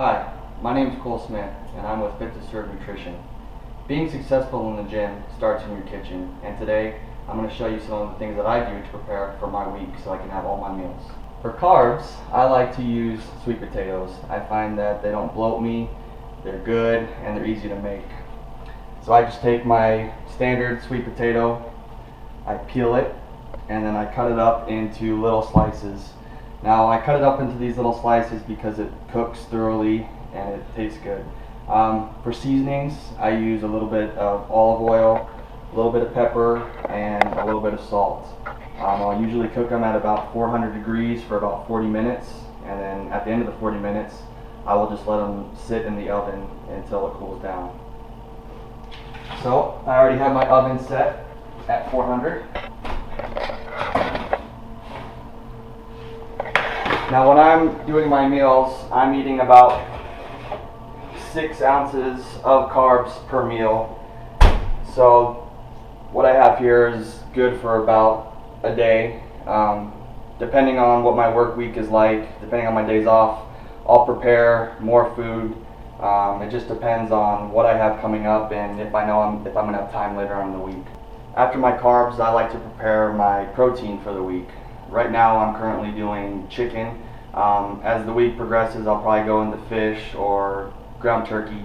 Hi, my name is Cole Smith, and I'm with Fit to Serve Nutrition. Being successful in the gym starts in your kitchen, and today I'm going to show you some of the things that I do to prepare for my week so I can have all my meals. For carbs, I like to use sweet potatoes. I find that they don't bloat me, they're good, and they're easy to make. So I just take my standard sweet potato, I peel it, and then I cut it up into little slices. Now I cut it up into these little slices because it cooks thoroughly and it tastes good. For seasonings, I use a little bit of olive oil, a little bit of pepper, and a little bit of salt. I'll usually cook them at about 400 degrees for about 40 minutes, and then at the end of the 40 minutes, I will just let them sit in the oven until it cools down. So I already have my oven set at 400. Now when I'm doing my meals, I'm eating about 6 ounces of carbs per meal. So what I have here is good for about a day. Depending on what my work week is like, depending on my days off, I'll prepare more food. It just depends on what I have coming up and if I know if I'm going to have time later on in the week. After my carbs, I like to prepare my protein for the week. Right now I'm currently doing chicken. As the week progresses, I'll probably go into fish or ground turkey.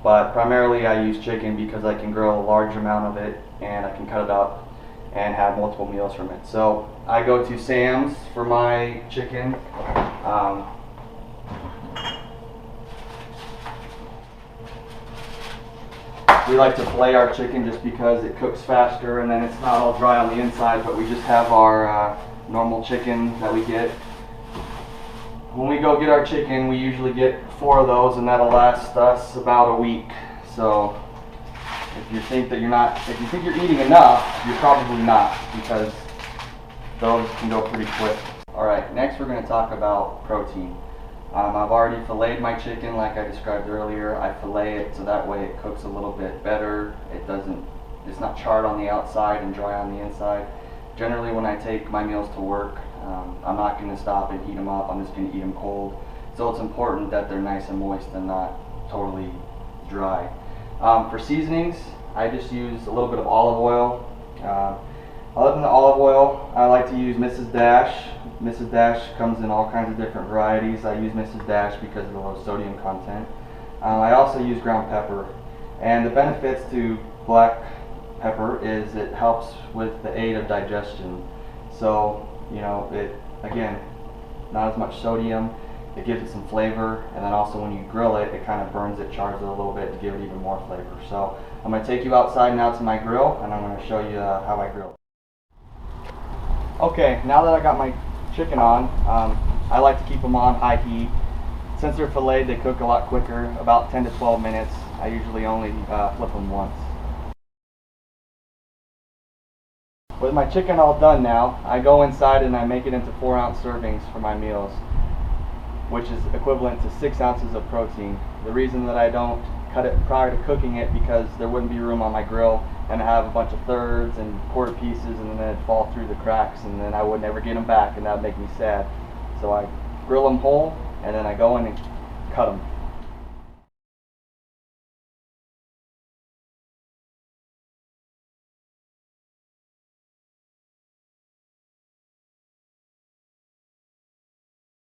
But primarily I use chicken because I can grill a large amount of it and I can cut it up and have multiple meals from it. So I go to Sam's for my chicken. We like to fillet our chicken just because it cooks faster and then it's not all dry on the inside, but we just have our normal chicken that we get. When we go get our chicken, we usually get 4 of those and that'll last us about a week. So if you think you're eating enough, you're probably not, because those can go pretty quick. Alright, next we're going to talk about protein. I've already filleted my chicken like I described earlier. I fillet it so that way it cooks a little bit better. It's not charred on the outside and dry on the inside. Generally when I take my meals to work, I'm not going to stop and heat them up. I'm just going to eat them cold. So it's important that they're nice and moist and not totally dry. For seasonings, I just use a little bit of olive oil. Other than the olive oil, I like to use Mrs. Dash. Mrs. Dash comes in all kinds of different varieties. I use Mrs. Dash because of the low sodium content. I also use ground pepper. And the benefits to black pepper is it helps with the aid of digestion. So, again, not as much sodium. It gives it some flavor, and then also when you grill it, it kind of burns it, chars it a little bit to give it even more flavor. So I'm going to take you outside now to my grill, and I'm going to show you how I grill. Okay, now that I got my chicken on, I like to keep them on high heat. Since they're filleted, they cook a lot quicker, about 10 to 12 minutes. I usually only flip them once. With my chicken all done now, I go inside and I make it into 4-ounce servings for my meals, which is equivalent to 6 ounces of protein. The reason that I don't cut it prior to cooking it because there wouldn't be room on my grill and I have a bunch of thirds and quarter pieces and then it'd fall through the cracks and then I would never get them back and that would make me sad. So I grill them whole and then I go in and cut them.